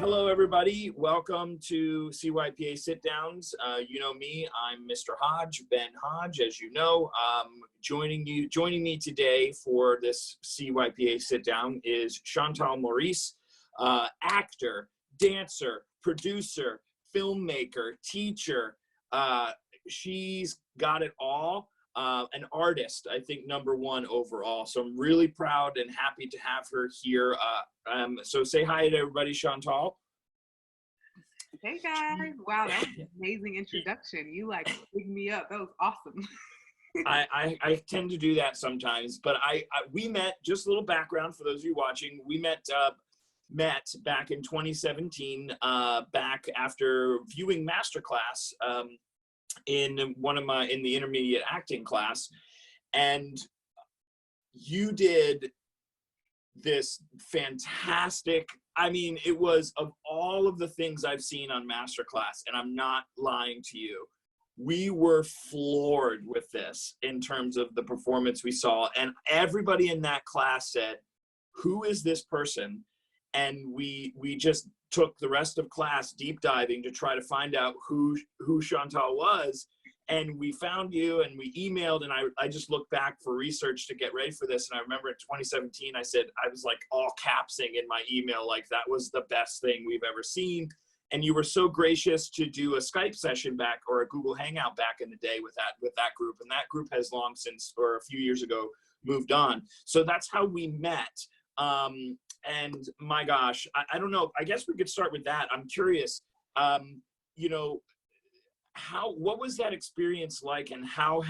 Hello, everybody. Welcome to CYPA Sit Downs. You know me, I'm Mr. Hodge, Ben Hodge, as you know. Joining me today for this CYPA Sit Down is Chantal Maurice, actor, dancer, producer, filmmaker, teacher. She's got it all. An artist, I think, #1 overall. So I'm really proud and happy to have her here. So say hi to everybody, Chantal. Hey guys! Wow, that was an amazing introduction. You like picked me up. That was awesome. I tend to do that sometimes, but we met. Just a little background for those of you watching. We met back in 2017, back after viewing Masterclass. In the intermediate acting class, and you did this fantastic, I mean, it was, of all of the things I've seen on Masterclass, and I'm not lying to you, we were floored with this in terms of the performance we saw, and everybody in that class said, who is this person? And we just took the rest of class deep diving to try to find out who Chantal was. And we found you and we emailed, and I just looked back for research to get ready for this. And I remember in 2017, I was like all capsing in my email, like that was the best thing we've ever seen. And you were so gracious to do a Skype session back, or a Google Hangout back in the day with that group. And that group has long since, or a few years ago, moved on. So that's how we met. And my gosh, I don't know, I guess we could start with that. I'm curious, you know, what was that experience like, and how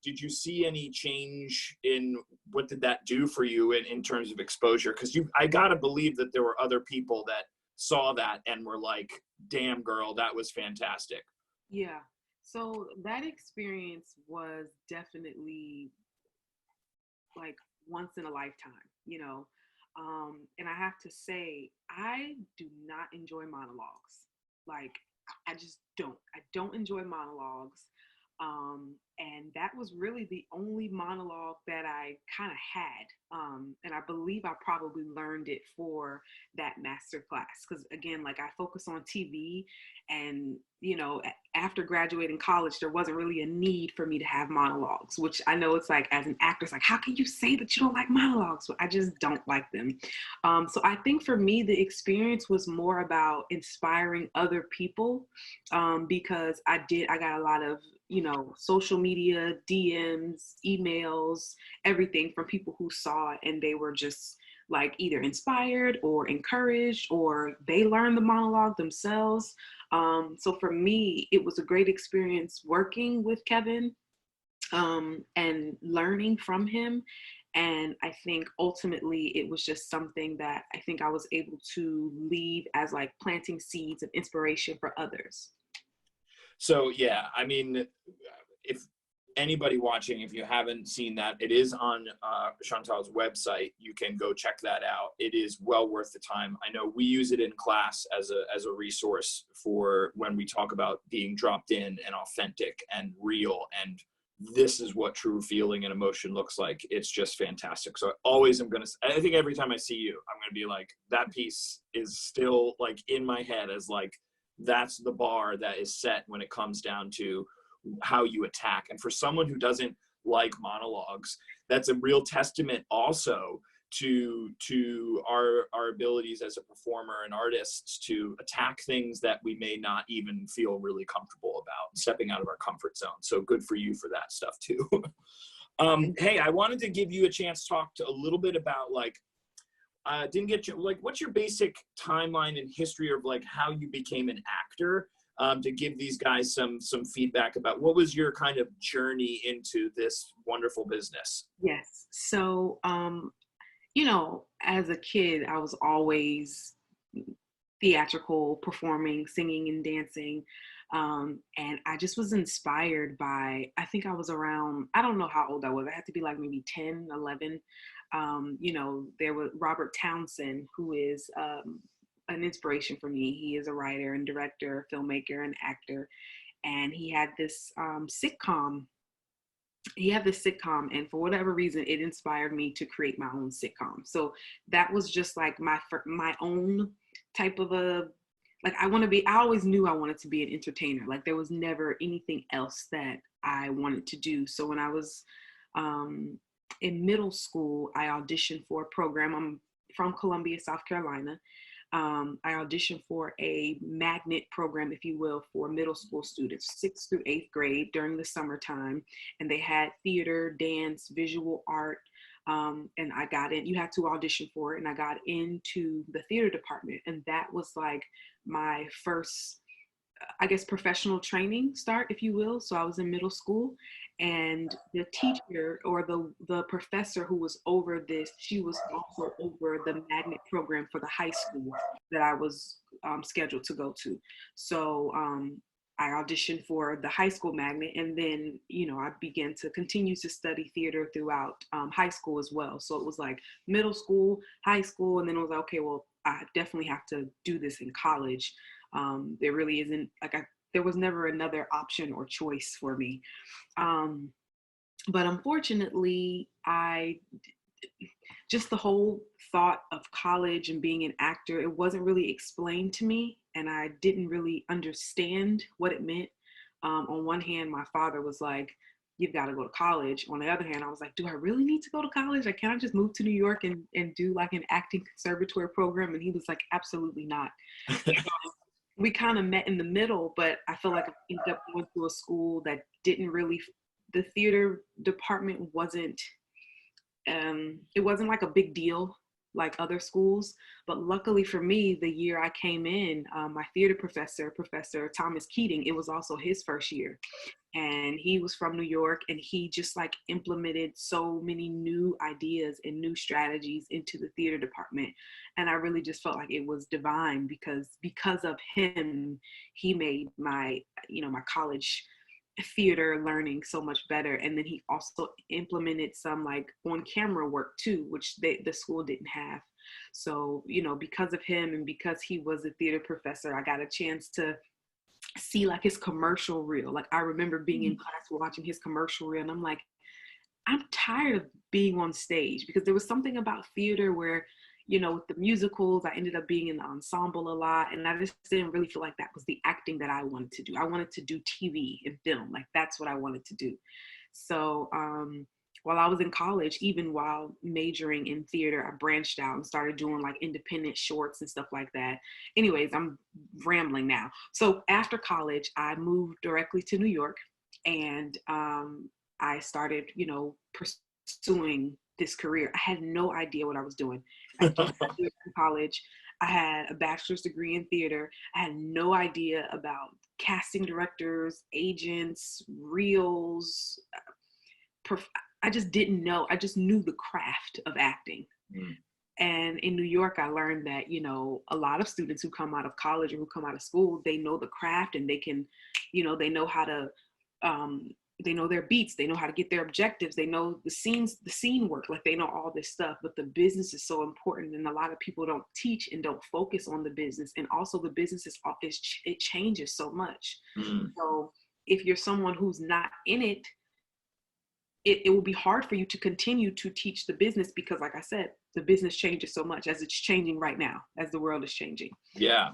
did you see any change in what did that do for you in terms of exposure? Because I gotta believe that there were other people that saw that and were like, damn girl, that was fantastic. Yeah, so that experience was definitely like once in a lifetime, you know. And I have to say, I do not enjoy monologues. Like, I just don't. I don't enjoy monologues. And that was really the only monologue that I kind of had. And I believe I probably learned it for that master class. Because again, like I focus on TV, and you know, after graduating college, there wasn't really a need for me to have monologues, which I know it's like, as an actor, it's like, how can you say that you don't like monologues? Well, I just don't like them. So I think for me, the experience was more about inspiring other people, because I got a lot of, you know, social media, DMs, emails, everything from people who saw it, and they were just like either inspired or encouraged, or they learned the monologue themselves. So for me, it was a great experience working with Kevin, and learning from him. And I think ultimately it was just something that I think I was able to leave as like planting seeds of inspiration for others. So yeah, I mean, if anybody watching, if you haven't seen that, it is on Chantal's website. You can go check that out. It is well worth the time. I know we use it in class as a resource for when we talk about being dropped in and authentic and real, and this is what true feeling and emotion looks like. It's just fantastic. So I think every time I see you, I'm going to be like, that piece is still like in my head as like, that's the bar that is set when it comes down to how you attack. And for someone who doesn't like monologues, that's a real testament also to our abilities as a performer and artists to attack things that we may not even feel really comfortable about, stepping out of our comfort zone. So good for you for that stuff too. Hey, I wanted to give you a chance to talk a little bit about like, didn't get you, like, what's your basic timeline and history of like how you became an actor, to give these guys some feedback about what was your kind of journey into this wonderful business? Yes. So, you know, as a kid, I was always theatrical, performing, singing and dancing. And I just was inspired by, I think I was around, I don't know how old I was. I had to be like maybe 10, 11. You know, there was Robert Townsend, who is an inspiration for me. He is a writer and director, filmmaker, and actor. And he had this sitcom. And for whatever reason, it inspired me to create my own sitcom. So that was just like my own type of a, like I always knew I wanted to be an entertainer. Like there was never anything else that I wanted to do. So when I was in middle school, I auditioned for a program. I'm from Columbia, South Carolina. I auditioned for a magnet program, if you will, for middle school students, 6th through 8th grade during the summertime. And they had theater, dance, visual art. And I got in, you had to audition for it. And I got into the theater department. And that was like my first, I guess, professional training start, if you will. So I was in middle school, and the teacher or the professor who was over this, she was also over the magnet program for the high school that I was scheduled to go to. So I auditioned for the high school magnet, and then, you know, I began to continue to study theater throughout high school as well. So it was like middle school, high school, and then it was like, okay, well, I definitely have to do this in college. There really isn't, like, there was never another option or choice for me. But unfortunately, just the whole thought of college and being an actor, it wasn't really explained to me, and I didn't really understand what it meant. On one hand, my father was like, you've got to go to college. On the other hand, I was like, do I really need to go to college? Like, can I just move to New York and do like an acting conservatory program? And he was like, absolutely not. We kind of met in the middle, but I feel like I ended up going to a school that didn't really, the theater department wasn't, it wasn't like a big deal like other schools. But luckily for me, the year I came in, my theater professor, Professor Thomas Keating, it was also his first year. And he was from New York, and he just like implemented so many new ideas and new strategies into the theater department. And I really just felt like it was divine, because of him, he made my, you know, my college theater learning so much better. And then he also implemented some like on camera work too, which the school didn't have. So, you know, because of him and because he was a theater professor, I got a chance to see like his commercial reel. Like I remember being in class watching his commercial reel, and I'm like, I'm tired of being on stage, because there was something about theater where, you know, with the musicals, I ended up being in the ensemble a lot, and I just didn't really feel like that was the acting that I wanted to do. I wanted to do TV and film. Like that's what I wanted to do. So while I was in college, even while majoring in theater, I branched out and started doing like independent shorts and stuff like that. Anyways, I'm rambling now. So after college, I moved directly to New York, and I started, you know, pursuing this career. I had no idea what I was doing. I just graduated from college. I had a bachelor's degree in theater. I had no idea about casting directors, agents, reels. I just didn't know. I just knew the craft of acting. And in New York, I learned that, you know, a lot of students who come out of college or who come out of school, they know the craft, and they can, you know, they know how to, they know their beats, they know how to get their objectives, they know the scene work, like they know all this stuff. But the business is so important, and a lot of people don't teach and don't focus on the business. And also the business it changes so much. So if you're someone who's not in it, it will be hard for you to continue to teach the business, because like I said, the business changes so much, as it's changing right now, as the world is changing. Yeah.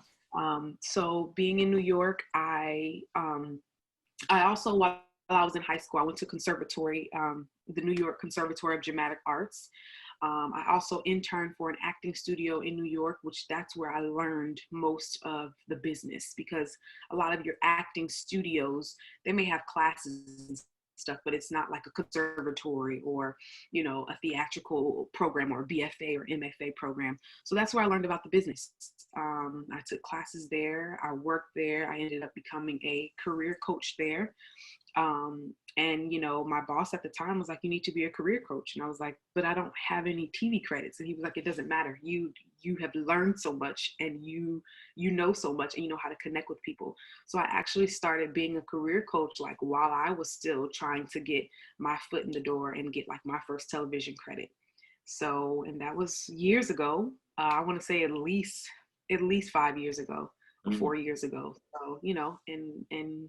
So being in New York, I also, while I was in high school, I went to conservatory, the New York Conservatory of Dramatic Arts. I also interned for an acting studio in New York, which that's where I learned most of the business, because a lot of your acting studios, they may have classes and stuff, but it's not like a conservatory or, you know, a theatrical program or a BFA or MFA program. So that's where I learned about the business. I took classes there. I worked there. I ended up becoming a career coach there. And, you know, my boss at the time was like, you need to be a career coach. And I was like, but I don't have any TV credits. And he was like, it doesn't matter. You have learned so much, and you know so much, and you know how to connect with people. So I actually started being a career coach, like while I was still trying to get my foot in the door and get like my first television credit. So, and that was years ago. I want to say at least 5 years ago, or 4 years ago. So, you know, and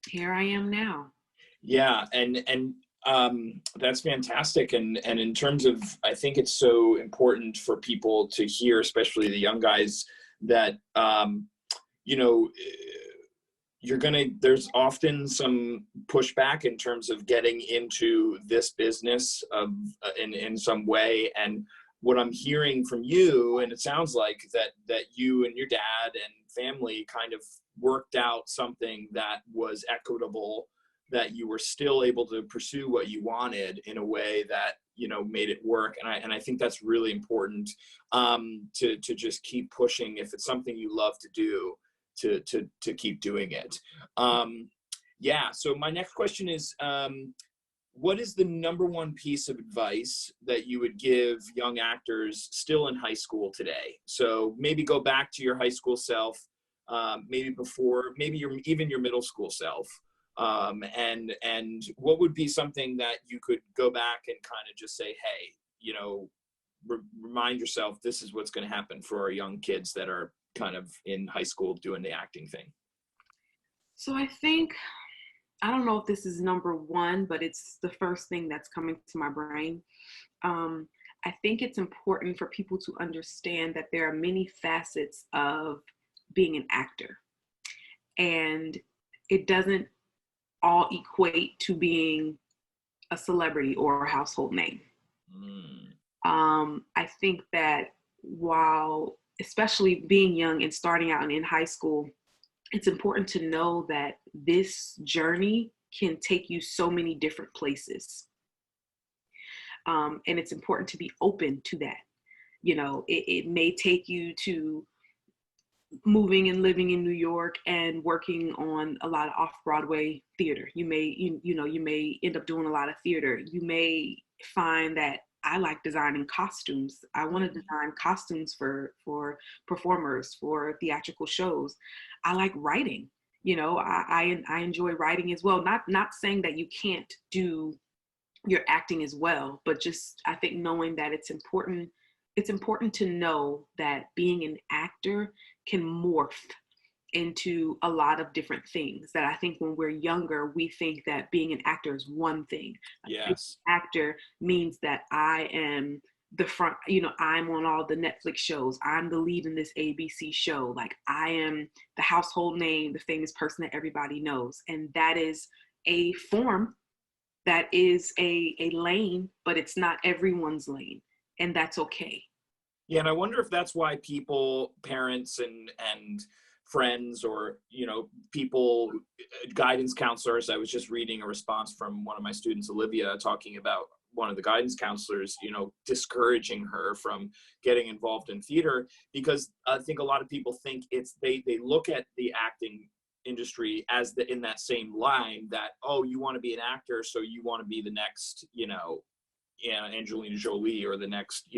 here I am now. Yeah. And that's fantastic. And in terms of, I think it's so important for people to hear, especially the young guys that, you know, there's often some pushback in terms of getting into this business of, in some way. And what I'm hearing from you, and it sounds like that you and your dad and family kind of worked out something that was equitable, that you were still able to pursue what you wanted in a way that, you know, made it work. And I think that's really important, to just keep pushing. If it's something you love to do, to keep doing it. Yeah. So my next question is, what is the number one piece of advice that you would give young actors still in high school today? So maybe go back to your high school self, maybe before, maybe even your middle school self. And what would be something that you could go back and kind of just say, hey, you know, remind yourself, this is what's going to happen for our young kids that are kind of in high school doing the acting thing? So I think, I don't know if this is number one, but it's the first thing that's coming to my brain. I think it's important for people to understand that there are many facets of being an actor, and it doesn't all equate to being a celebrity or a household name. I think that while, especially being young and starting out and in high school, it's important to know that this journey can take you so many different places. And it's important to be open to that. You know, it may take you to moving and living in New York and working on a lot of off-Broadway theater. You may, you may end up doing a lot of theater. You may find that I like designing costumes. I want to design costumes for performers, for theatrical shows. I like writing. You know, I enjoy writing as well. Not saying that you can't do your acting as well, but just, I think, knowing that it's important to know that being an actor can morph into a lot of different things. That I think when we're younger, we think that being an actor is one thing. Yes. Actor means that I am the front, you know, I'm on all the Netflix shows. I'm the lead in this ABC show. Like, I am the household name, the famous person that everybody knows. And that is a form, that is a lane, but it's not everyone's lane. And that's okay. Yeah, and I wonder if that's why people, parents and friends, or, you know, people, guidance counselors. I was just reading a response from one of my students, Olivia, talking about one of the guidance counselors, you know, discouraging her from getting involved in theater, because I think a lot of people think they look at the acting industry as in that same line, that, oh, you want to be an actor, so you want to be the next, you know, Angelina Jolie, or the next,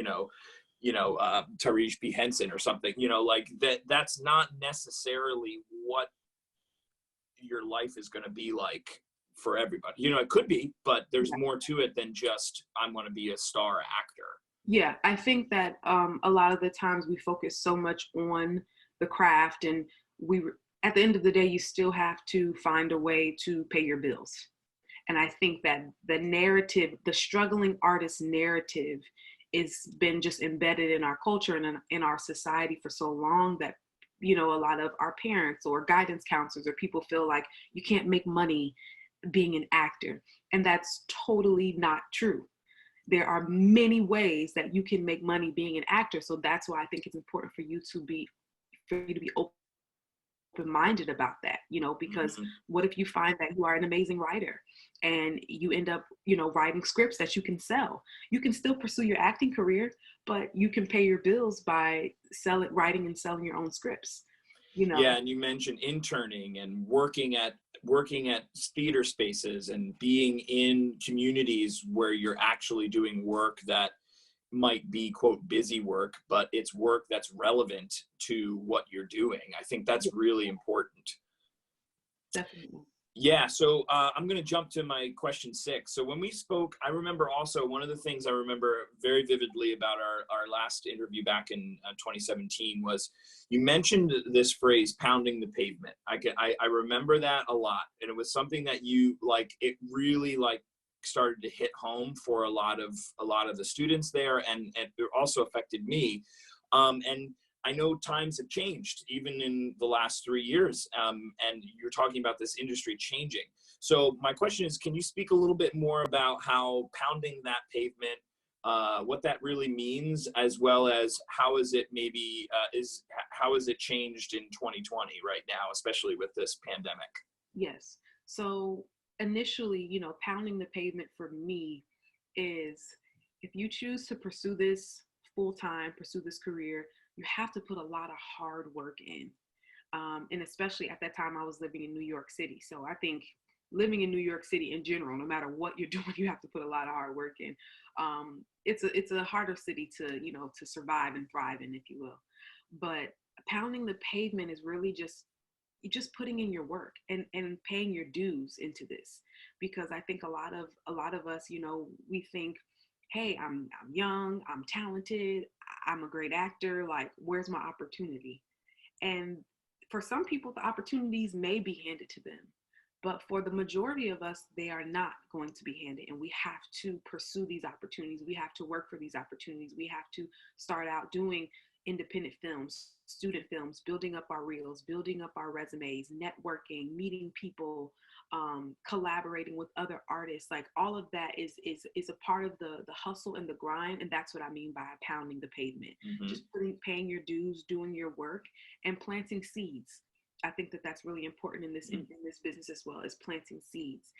Tariq P. Henson or something, you know, like that's not necessarily what your life is going to be like for everybody. You know, it could be, but there's more to it than just, I'm going to be a star actor. Yeah, I think that a lot of the times we focus so much on the craft, and at the end of the day, you still have to find a way to pay your bills. And I think that the narrative, the struggling artist narrative, is been just embedded in our culture and in our society for so long that, you know, a lot of our parents or guidance counselors or people feel like you can't make money being an actor. And that's totally not true. There are many ways that you can make money being an actor. So that's why I think it's important for you to be open-minded about that, you know, because what if you find that you are an amazing writer and you end up, you know, writing scripts that you can sell? You can still pursue your acting career, but you can pay your bills by writing and selling your own scripts, you know? Yeah, and you mentioned interning and working at theater spaces and being in communities where you're actually doing work that might be, quote, busy work, but it's work that's relevant to what you're doing. I think that's really important. Definitely. Yeah, so I'm going to jump to my question 6. So when we spoke, I remember also one of the things I remember very vividly about our last interview back in 2017 was you mentioned this phrase, pounding the pavement. I remember that a lot. And it was something that you, like, it really, like, started to hit home for a lot of the students there, and it also affected me. And I know times have changed even in the last 3 years, and you're talking about this industry changing. So my question is, can you speak a little bit more about how pounding that pavement, what that really means, as well as how is it maybe how has it changed in 2020 right now, especially with this pandemic? Yes. So initially, pounding the pavement for me is, if you choose to pursue this full time, pursue this career, you have to put a lot of hard work in. And especially at that time, I was living in New York City. So I think living in New York City in general, no matter what you're doing, you have to put a lot of hard work in. It's a harder city to survive and thrive in, if you will. But pounding the pavement is really just putting in your work and paying your dues into this. Because I think a lot of us, we think, hey, I'm young, I'm talented, I'm a great actor, like, where's my opportunity? And for some people, the opportunities may be handed to them, but for the majority of us, they are not going to be handed. And we have to pursue these opportunities. We have to work for these opportunities. We have to start out doing independent films, student films, building up our reels, building up our resumes, networking, meeting people, collaborating with other artists. Like, all of that is a part of the hustle and the grind. And that's what I mean by pounding the pavement. Mm-hmm. Just paying your dues, doing your work, and planting seeds. I think that that's really important in this business as well, as planting seeds.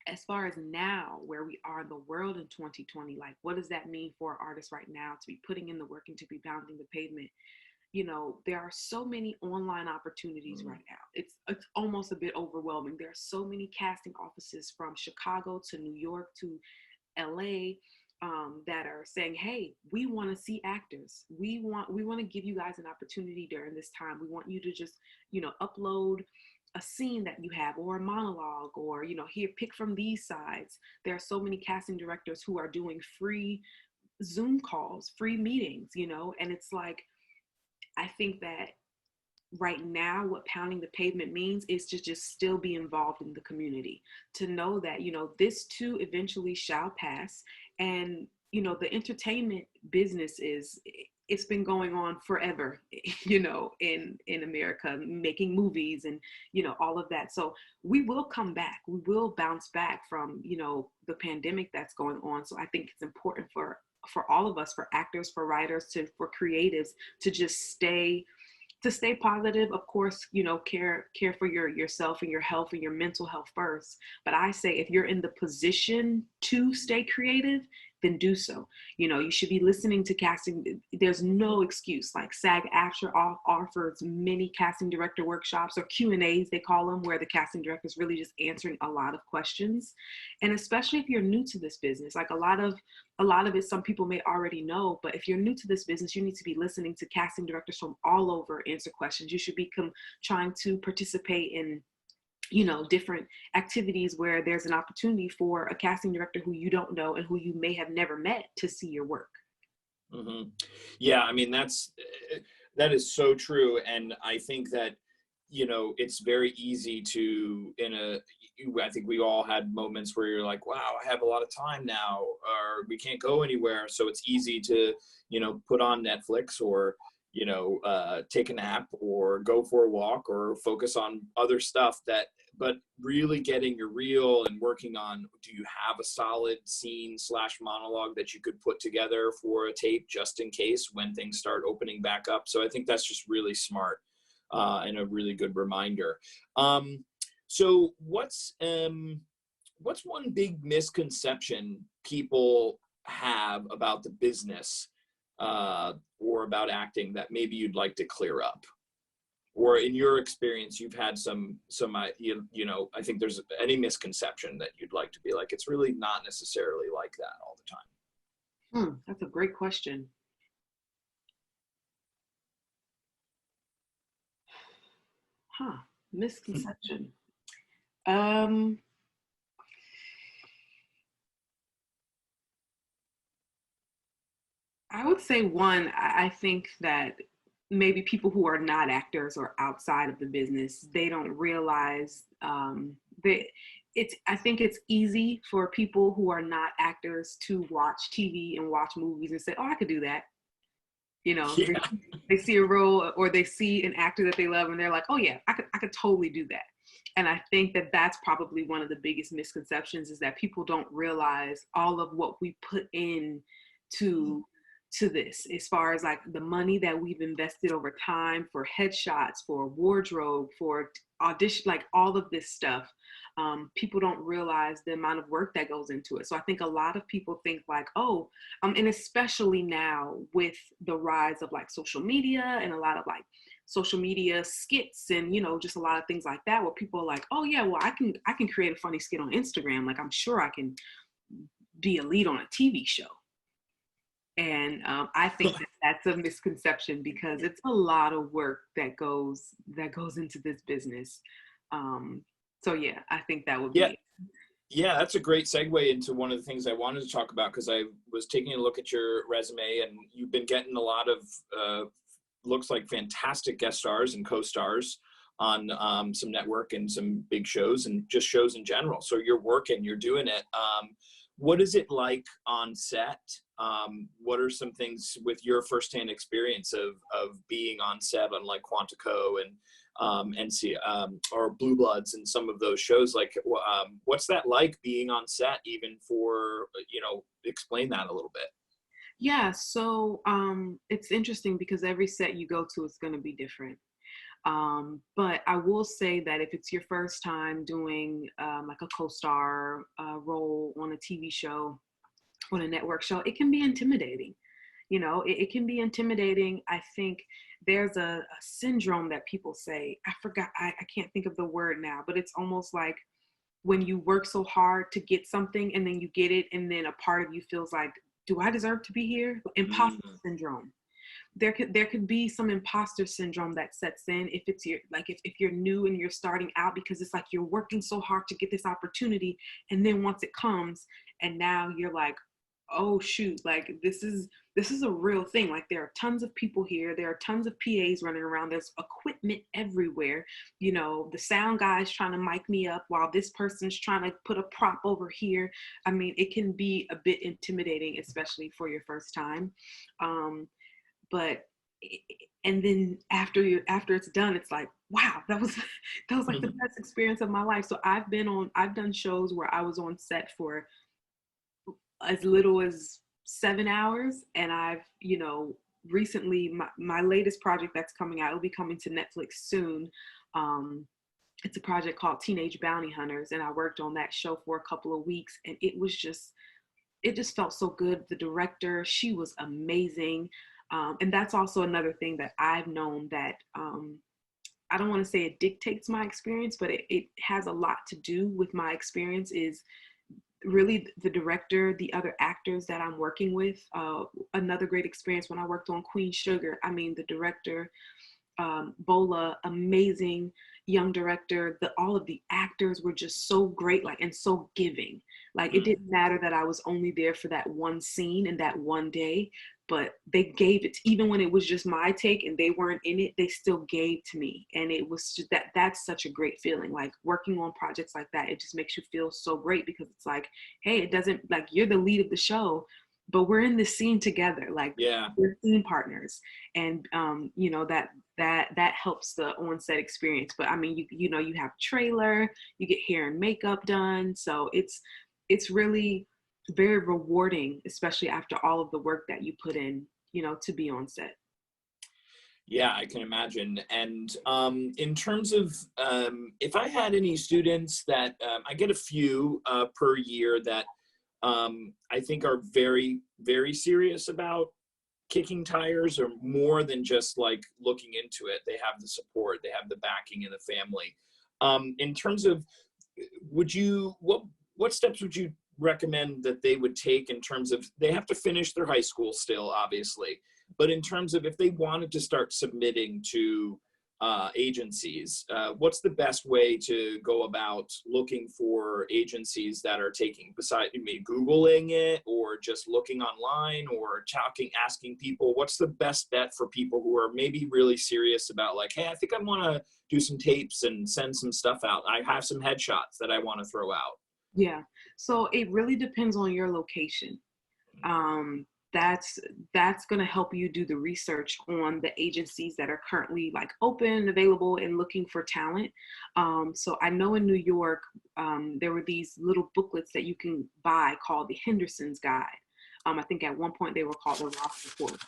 As far as now, where we are in the world in 2020, like, what does that mean for artists right now to be putting in the work and to be pounding the pavement? There are so many online opportunities right now. It's almost a bit overwhelming. There are so many casting offices from Chicago to New York to LA, that are saying, hey, we want to see actors. We want to give you guys an opportunity during this time. We want you to just, upload a scene that you have, or a monologue, or, here, pick from these sides. There are so many casting directors who are doing free Zoom calls, free meetings, and it's like, I think that right now, what pounding the pavement means is to just still be involved in the community, to know that, this too eventually shall pass. And, the entertainment business it's been going on forever, in America, making movies and, all of that. So we will come back. We will bounce back from, the pandemic that's going on. So I think it's important for all of us, for actors, for writers, for creatives, to just stay positive. Of course, care for yourself and your health and your mental health first. But I say, if you're in the position to stay creative, then do so. You should be listening to casting. There's no excuse. Like, SAG-AFTRA offers many casting director workshops, or Q&As they call them, where the casting director is really just answering a lot of questions. And especially if you're new to this business, like, a lot of it, some people may already know, but if you're new to this business, you need to be listening to casting directors from all over answer questions. You should be trying to participate in, different activities where there's an opportunity for a casting director who you don't know and who you may have never met to see your work. Mm-hmm. Yeah, I mean, that is so true. And I think that, it's very easy to, I think we all had moments where you're like, wow, I have a lot of time now, or we can't go anywhere. So it's easy to, put on Netflix, or, take a nap, or go for a walk, or focus on other stuff but really getting your reel and working on, do you have a solid scene / monologue that you could put together for a tape, just in case when things start opening back up? So I think that's just really smart, and a really good reminder. So what's one big misconception people have about the business, or about acting, that maybe you'd like to clear up? Or in your experience, you've had some I think there's any misconception that you'd like to be like, it's really not necessarily like that all the time? That's a great question. Misconception. I would say one, I think that maybe people who are not actors or outside of the business, they don't realize that I think it's easy for people who are not actors to watch TV and watch movies and say, oh, I could do that. You know, Yeah. they see a role or they see an actor that they love and they're like, oh yeah, I could totally do that. And I think that that's probably one of the biggest misconceptions, is that people don't realize all of what we put in to this, as far as like the money that we've invested over time for headshots, for wardrobe, for audition, like all of this stuff. People don't realize the amount of work that goes into it. So I think a lot of people think like, oh, and especially now with the rise of like social media and a lot of like social media skits and, you know, just a lot of things like that, where people are like, oh yeah, well, I can create a funny skit on Instagram. Like I'm sure I can be a lead on a TV show. And I think that that's a misconception, because it's a lot of work that goes into this business. So yeah, I think that would Yeah. be. Yeah, that's a great segue into one of the things I wanted to talk about, because I was taking a look at your resume and you've been getting a lot of looks like fantastic guest stars and co-stars on some network and some big shows and just shows in general. So you're working, you're doing it. What is it like on set? What are some things with your firsthand experience of being on set on like Quantico and or Blue Bloods and some of those shows? Like, what's that like being on set, even for, you know, explain that a little bit. Yeah, so it's interesting because every set you go to is going to be different. But I will say that if it's your first time doing like a co-star role on a TV show, on a network show, it can be intimidating. You know, it can be intimidating. I think there's a syndrome that people say. I forgot, I can't think of the word now, but it's almost like when you work so hard to get something and then you get it, and then a part of you feels like, do I deserve to be here? Imposter syndrome. There could be some imposter syndrome that sets in if it's your, like if you're new and you're starting out, because it's like you're working so hard to get this opportunity, and then once it comes and now you're like, oh shoot, like this is a real thing. Like there are tons of people here, there are tons of PAs running around, there's equipment everywhere, you know, the sound guy's trying to mic me up while this person's trying to put a prop over here. I mean, it can be a bit intimidating, especially for your first time. But and then after it's done, it's like, wow, that was like the best experience of my life. So I've done shows where I was on set for as little as 7 hours, and I've, you know, recently my latest project that's coming out, it'll be coming to Netflix soon. It's a project called Teenage Bounty Hunters, and I worked on that show for a couple of weeks, and it just felt so good. The director, she was amazing. And that's also another thing that I've known, that I don't want to say it dictates my experience, but it has a lot to do with my experience, is really the director, the other actors that I'm working with. Another great experience when I worked on Queen Sugar. I mean, the director, Bola, amazing young director. All of the actors were just so great, like, and so giving. Like, it didn't matter that I was only there for that one scene and that one day, but they gave it, even when it was just my take and they weren't in it, they still gave to me. And it was just that's such a great feeling. Like, working on projects like that, it just makes you feel so great, because it's like, hey, it doesn't, like, you're the lead of the show, but we're in this scene together. Like, Yeah, we're scene partners. And you know, that helps the on-set experience. But I mean, you know, you have trailer, you get hair and makeup done, so it's really very rewarding, especially after all of the work that you put in, you know, to be on set. yeah, I can imagine. And in terms of if I had any students that I get a few per year that I think are very, very serious about kicking tires, or more than just like looking into it. They have the support, they have the backing and the family. In terms of, what steps would you recommend that they would take, in terms of, they have to finish their high school still, obviously, but in terms of if they wanted to start submitting to agencies, what's the best way to go about looking for agencies that are taking, besides maybe Googling it, or just looking online, or asking people? What's the best bet for people who are maybe really serious about, like, hey, I think I want to do some tapes and send some stuff out. I have some headshots that I want to throw out. Yeah. So it really depends on your location. That's that's going to help you do the research on the agencies that are currently like open, available, and looking for talent. So I know in New York, there were these little booklets that you can buy called the Henderson's Guide. I think at one point they were called the Ross Report.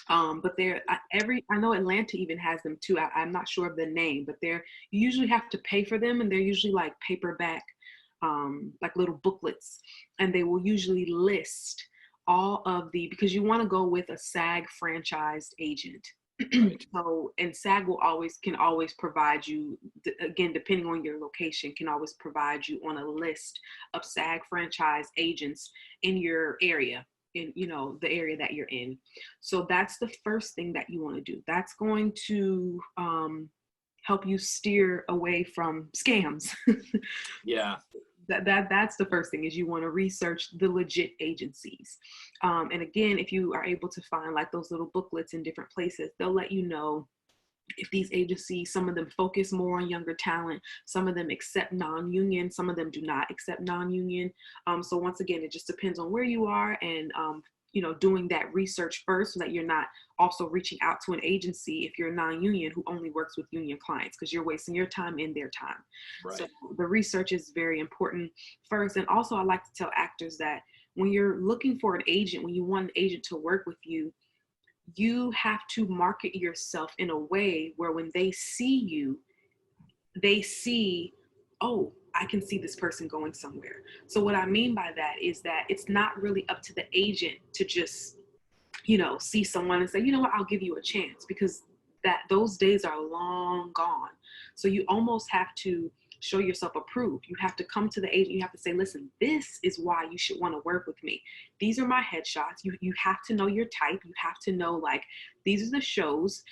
But I know Atlanta even has them too. I'm not sure of the name, but you usually have to pay for them, and they're usually like paperback, like little booklets, and they will usually list all of because you want to go with a SAG franchised agent. Right. So, and SAG can always provide you, again, depending on your location, can always provide you on a list of SAG franchise agents in your area, in the area that you're in. So that's the first thing that you want to do. That's going to help you steer away from scams. Yeah. That's the first thing, is you want to research the legit agencies. And again, if you are able to find like those little booklets in different places, they'll let you know if these agencies, some of them focus more on younger talent, some of them accept non-union, some of them do not accept non-union. So once again, it just depends on where you are, and doing that research first, so that you're not also reaching out to an agency if you're non-union who only works with union clients, because you're wasting your time and their time. Right. So the research is very important first. And also, I like to tell actors that when you're looking for an agent, when you want an agent to work with you, you have to market yourself in a way where when they see you, they see, oh, I can see this person going somewhere. So what I mean by that is that it's not really up to the agent to just, see someone and say, you know what, I'll give you a chance, because those days are long gone. So you almost have to show yourself approved. You have to come to the agent. You have to say, listen, this is why you should want to work with me. These are my headshots. You have to know your type. You have to know, like, these are the shows,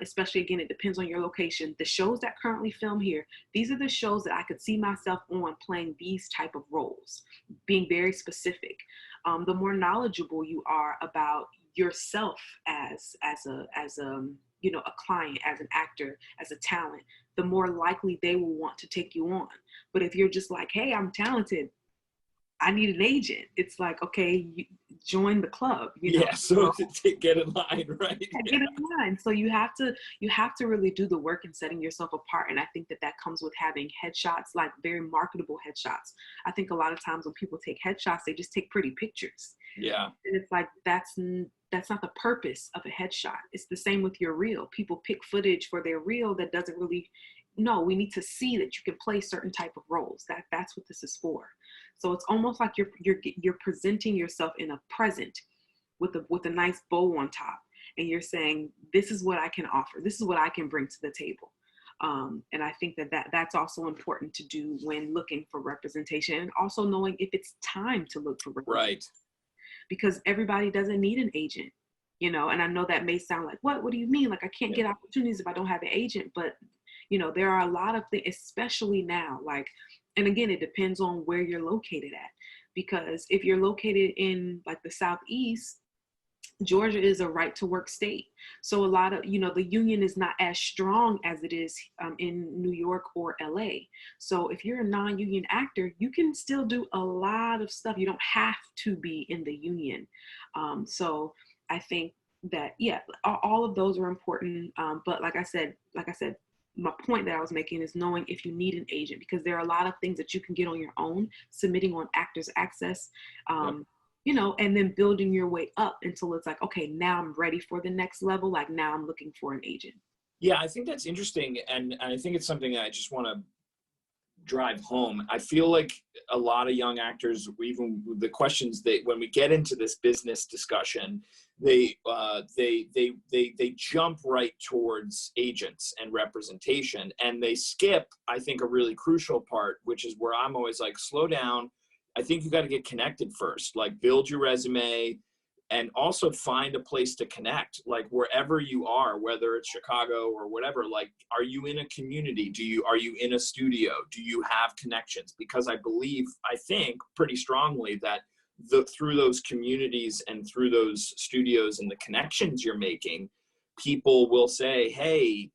especially, again, it depends on your location. The shows that currently film here, these are the shows that I could see myself on playing these type of roles, being very specific. The more knowledgeable you are about yourself as a client, as an actor, as a talent, the more likely they will want to take you on. But if you're just like, hey, I'm talented, I need an agent, it's like, okay, join the club. Yeah, so to get in line, right? Get in line. So you have to really do the work in setting yourself apart. And I think that comes with having headshots, like very marketable headshots. I think a lot of times when people take headshots, they just take pretty pictures. Yeah. And it's like, that's not the purpose of a headshot. It's the same with your reel. People pick footage for their reel that doesn't really, no, we need to see that you can play certain type of roles. That's what this is for. So it's almost like you're presenting yourself in a present with a nice bow on top, and you're saying, this is what I can offer. This is what I can bring to the table. And I think that's also important to do when looking for representation, and also knowing if it's time to look for representation. Right. Because everybody doesn't need an agent, and I know that may sound like, what do you mean? Like, I can't get opportunities if I don't have an agent. But, there are a lot of things, especially now, like, and again, it depends on where you're located at, because if you're located in like the Southeast, Georgia is a right to work state. So a lot of, the union is not as strong as it is in New York or LA. So if you're a non-union actor, you can still do a lot of stuff. You don't have to be in the union. So I think that, yeah, all of those are important. But like I said, my point that I was making is knowing if you need an agent, because there are a lot of things that you can get on your own, submitting on Actors Access. And then building your way up until it's like, okay, now I'm ready for the next level. Like, now I'm looking for an agent. Yeah, I think that's interesting. And I think it's something that I just want to drive home. I feel like a lot of young actors, even the questions when we get into this business discussion, they jump right towards agents and representation, and they skip, I think, a really crucial part, which is where I'm always like, slow down. I think you got to get connected first, like build your resume, and also find a place to connect, like wherever you are, whether it's Chicago or whatever. Like, are you in a community? Are you in a studio? Do you have connections? Because I think pretty strongly that through those communities and through those studios and the connections you're making, people will say, hey,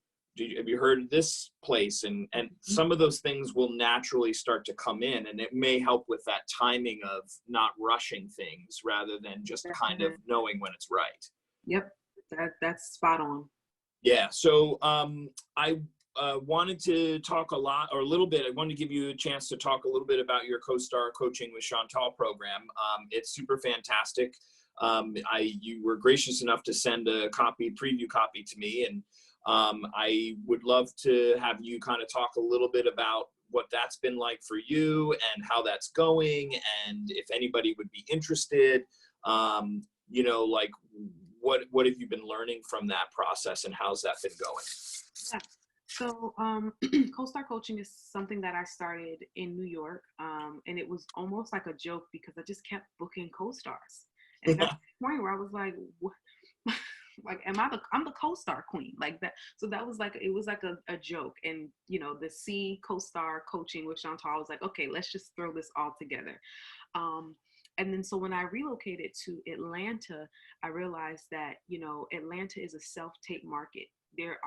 have you heard of this place? And some of those things will naturally start to come in, and it may help with that timing of not rushing things rather than just kind of knowing when it's right. Yep, that's spot on. Yeah. So I wanted to talk a little bit. I wanted to give you a chance to talk a little bit about your CoStar Coaching with Chantal program. It's super fantastic. You were gracious enough to send a preview copy to me, and I would love to have you kind of talk a little bit about what that's been like for you and how that's going, and if anybody would be interested, like what have you been learning from that process, and how's that been going? Yeah. So CoStar Coaching is something that I started in New York, and it was almost like a joke because I just kept booking co-stars, and it got to the point where I was like, what? Like, I'm the co-star queen, like that. So that was like, it was like a joke. And, the CoStar Coaching with Chantal, I was like, okay, let's just throw this all together. And then so when I relocated to Atlanta, I realized that, Atlanta is a self-tape market. There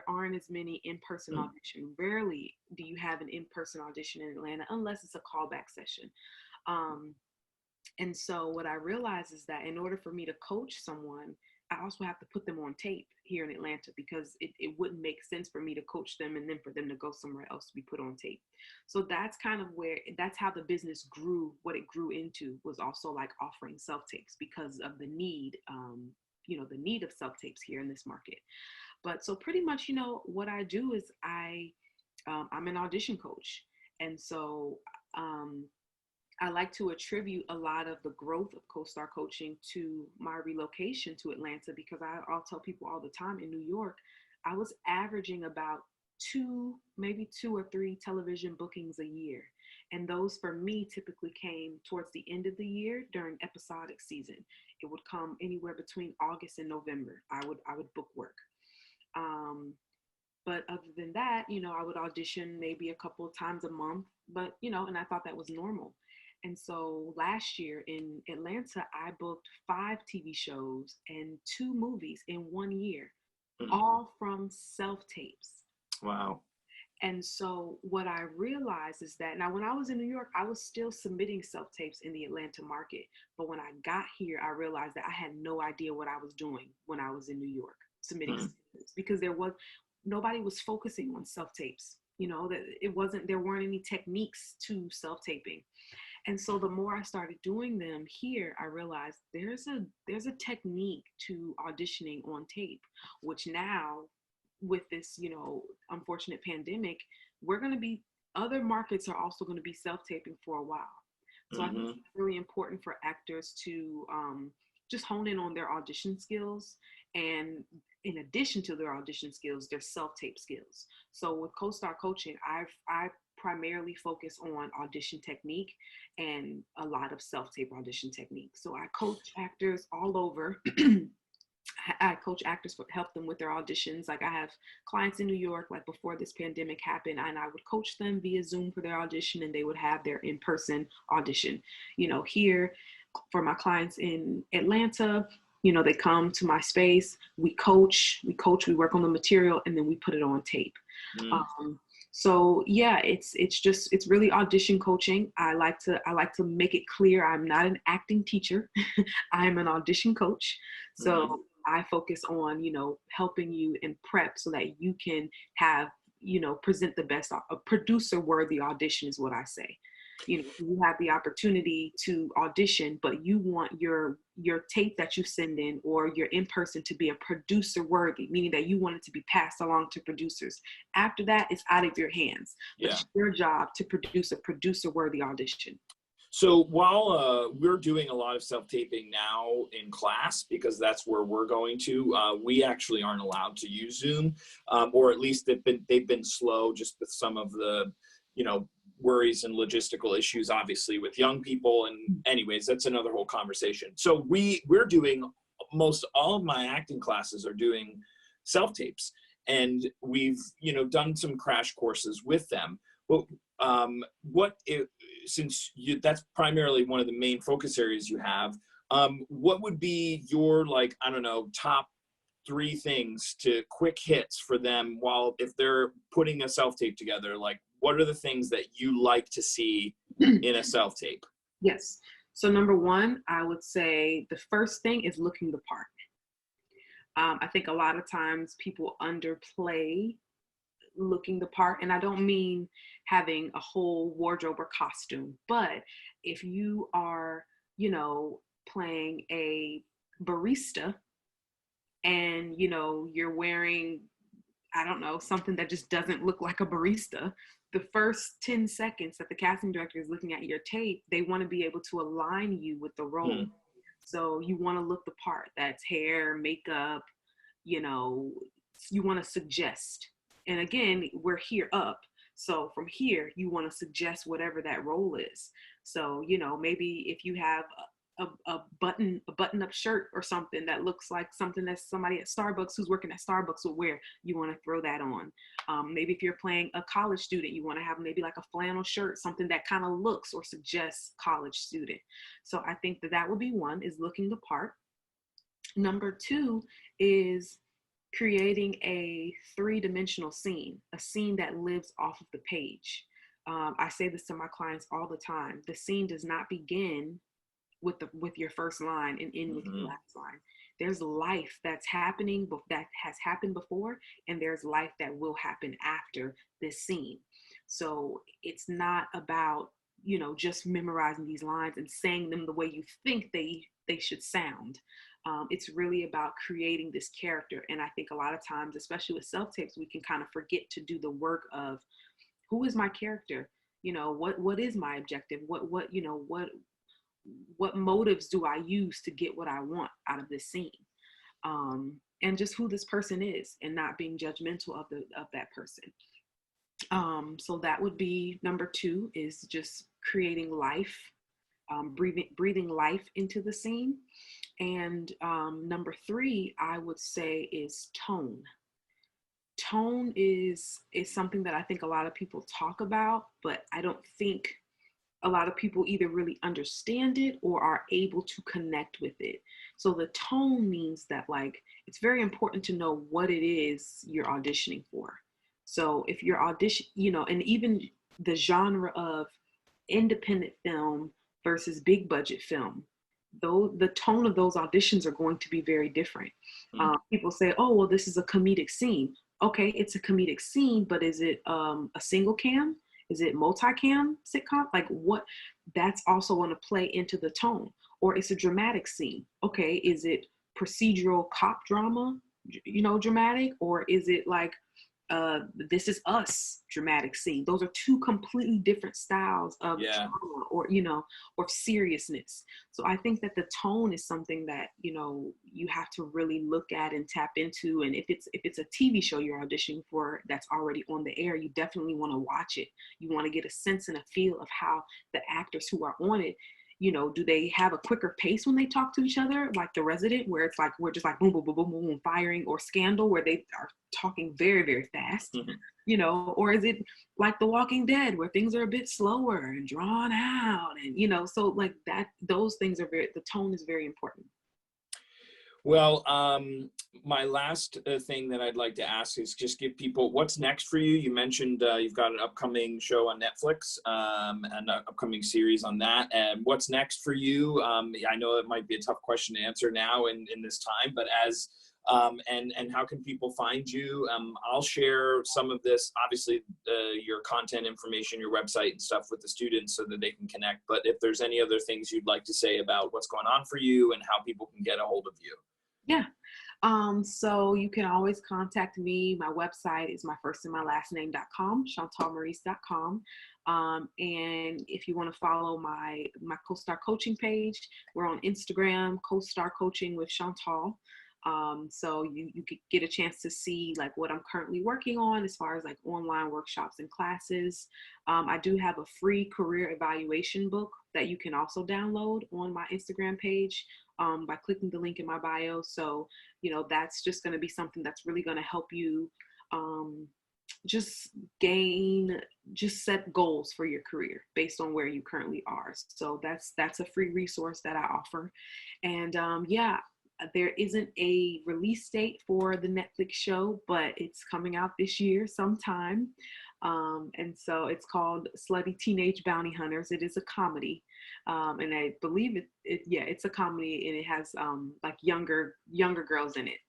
aren't as many in-person auditions. Rarely do you have an in-person audition in Atlanta unless it's a callback session. And so what I realized is that in order for me to coach someone, I also have to put them on tape here in Atlanta, because it wouldn't make sense for me to coach them and then for them to go somewhere else to be put on tape. So that's how the business grew. What it grew into was also like offering self-tapes because of the need, the need of self-tapes here in this market. But so pretty much, what I do is I'm an audition coach. And so I like to attribute a lot of the growth of CoStar Coaching to my relocation to Atlanta, because I'll tell people all the time, in New York, I was averaging about maybe two or three television bookings a year. And those for me typically came towards the end of the year during episodic season. It would come anywhere between August and November. I would book work. But other than that, I would audition maybe a couple of times a month, but, and I thought that was normal. And so last year in Atlanta, I booked 5 TV shows and 2 movies in 1 year, all from self-tapes. Wow. And so what I realized is that now when I was in New York, I was still submitting self-tapes in the Atlanta market. But when I got here, I realized that I had no idea what I was doing when I was in New York submitting self-tapes, because nobody was focusing on self-tapes. There weren't any techniques to self-taping. And so the more I started doing them here, I realized there's a technique to auditioning on tape, which now with this, unfortunate pandemic, other markets are also going to be self-taping for a while. So I think it's really important for actors to just hone in on their audition skills, and in addition to their audition skills, their self-tape skills. So with CoStar Coaching, I primarily focus on audition technique and a lot of self-tape audition technique. So I coach actors all over. I coach actors, help them with their auditions. Like I have clients in New York, like before this pandemic happened, and I would coach them via Zoom for their audition, and they would have their in-person audition. Here for my clients in Atlanta, they come to my space, we coach, we work on the material, and then we put it on tape. So yeah, it's really audition coaching. I like to make it clear I'm not an acting teacher. I'm an audition coach. So I focus on, helping you in prep so that you can have, present the best, a producer worthy audition is what I say. You have the opportunity to audition, but you want your tape that you send in or your in-person to be a producer worthy, meaning that you want it to be passed along to producers. After that, it's out of your hands. But it's your job to produce a producer worthy audition. So while we're doing a lot of self-taping now in class, because that's where we're going to, we actually aren't allowed to use Zoom, or at least they've been slow just with some of the, worries and logistical issues, obviously, with young people. And anyways, that's another whole conversation. So we're doing, most all of my acting classes are doing self-tapes, and we've, done some crash courses with them. But since that's primarily one of the main focus areas you have, what would be your, top 3 things to quick hits for them if they're putting a self-tape together, like what are the things that you like to see in a self-tape? Yes. So number one, I would say the first thing is looking the part. I think a lot of times people underplay looking the part, and I don't mean having a whole wardrobe or costume, but if you are, playing a barista and, you're wearing, I don't know, something that just doesn't look like a barista, the first 10 seconds that the casting director is looking at your tape, they want to be able to align you with the role. So you want to look the part. That's hair, makeup, you want to suggest. And again, we're here up. So from here, you want to suggest whatever that role is. So, maybe if you have a button-up shirt or something that looks like something that somebody at Starbucks who's working at Starbucks would wear, you want to throw that on. Maybe if you're playing a college student, you want to have maybe like a flannel shirt, something that kind of looks or suggests college student. So I think that would be one, is looking the part. Number 2 is creating a 3-dimensional scene, a scene that lives off of the page. I say this to my clients all the time. The scene does not begin with your first line and end with your last line. There's life that's happening, that has happened before, and there's life that will happen after this scene. So it's not about, just memorizing these lines and saying them the way you think they should sound. It's really about creating this character. And I think a lot of times, especially with self-tapes, we can kind of forget to do the work of, who is my character? What is my objective? What motives do I use to get what I want out of this scene? And just who this person is, and not being judgmental of that person. So that would be number 2, is just creating life, breathing life into the scene. And number 3, I would say, is tone. Tone is something that I think a lot of people talk about, but I don't think a lot of people either really understand it or are able to connect with it. So the tone means that, like, it's very important to know what it is you're auditioning for. So if you're and even the genre of independent film versus big budget film, though the tone of those auditions are going to be very different. People say, oh, well, this is a comedic scene. Okay, it's a comedic scene, but is it a single cam? Is it multicam sitcom? Like, what? That's also going to play into the tone. Or it's a dramatic scene. Okay, is it procedural cop drama, dramatic? Or is it like This Is Us dramatic scene? Those are 2 completely different styles of drama, or or seriousness. So I think that the tone is something that you have to really look at and tap into. And if it's a TV show you're auditioning for that's already on the air, you definitely want to watch it. You want to get a sense and a feel of how the actors who are on it, do they have a quicker pace when they talk to each other, like The Resident, where it's like we're just like boom, boom, boom, boom, boom, firing, or Scandal, where they are talking very, very fast, or is it like The Walking Dead, where things are a bit slower and drawn out, and so like that, those things are the tone is very important. Well, my last thing that I'd like to ask is just give people, what's next for you? You mentioned you've got an upcoming show on Netflix, and an upcoming series on that. And what's next for you? I know it might be a tough question to answer now in this time, but and how can people find you? I'll share some of this, obviously, your content information, your website and stuff with the students so that they can connect. But if there's any other things you'd like to say about what's going on for you and how people can get a hold of you. Yeah. So you can always contact me. My website is my first and my last name.com, chantalmaurice.com. And if you want to follow my CoStar Coaching page, we're on Instagram, CoStar Coaching with Chantal. So you could get a chance to see like what I'm currently working on as far as like online workshops and classes. I do have a free career evaluation book that you can also download on my Instagram page by clicking the link in my bio. So, that's just going to be something that's really going to help you just set goals for your career based on where you currently are. So that's a free resource that I offer. And There isn't a release date for the Netflix show, but it's coming out this year sometime. And so it's called Slutty Teenage Bounty Hunters. It is a comedy. And I believe it's a comedy, and it has like younger girls in it.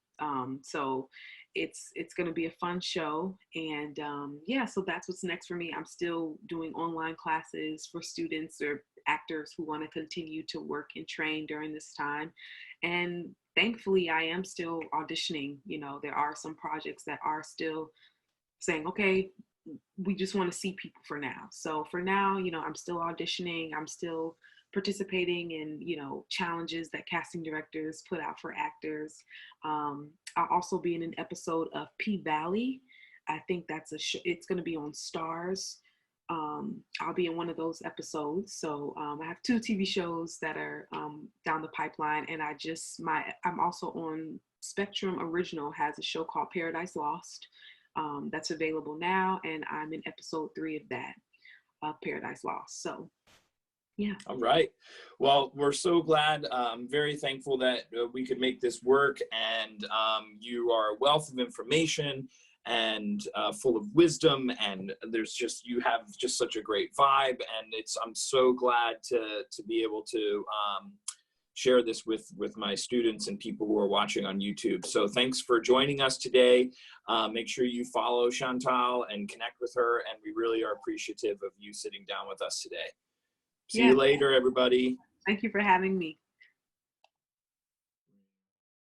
So it's going to be a fun show. And yeah, so that's what's next for me. I'm still doing online classes for students or actors who want to continue to work and train during this time. And thankfully, I am still auditioning. You know, there are some projects that are still saying, okay, we just want to see people for now. So for now, you know, I'm still auditioning. I'm still participating in, you know, challenges that casting directors put out for actors. I'll also be in an episode of P-Valley. I think that's it's going to be on Stars. I'll be in one of those episodes. So I have 2 TV shows that are down the pipeline, and I'm also on Spectrum Original has a show called Paradise Lost. That's available now, and I'm in episode 3 of that, Paradise Lost. So, yeah. All right. Well, we're so glad. I'm very thankful that we could make this work, and you are a wealth of information and full of wisdom, and you have just such a great vibe, and I'm so glad to be able to share this with my students and people who are watching on YouTube. So thanks for joining us today. Make sure you follow Chantal and connect with her, and we really are appreciative of you sitting down with us today. See you later, everybody. Thank you for having me.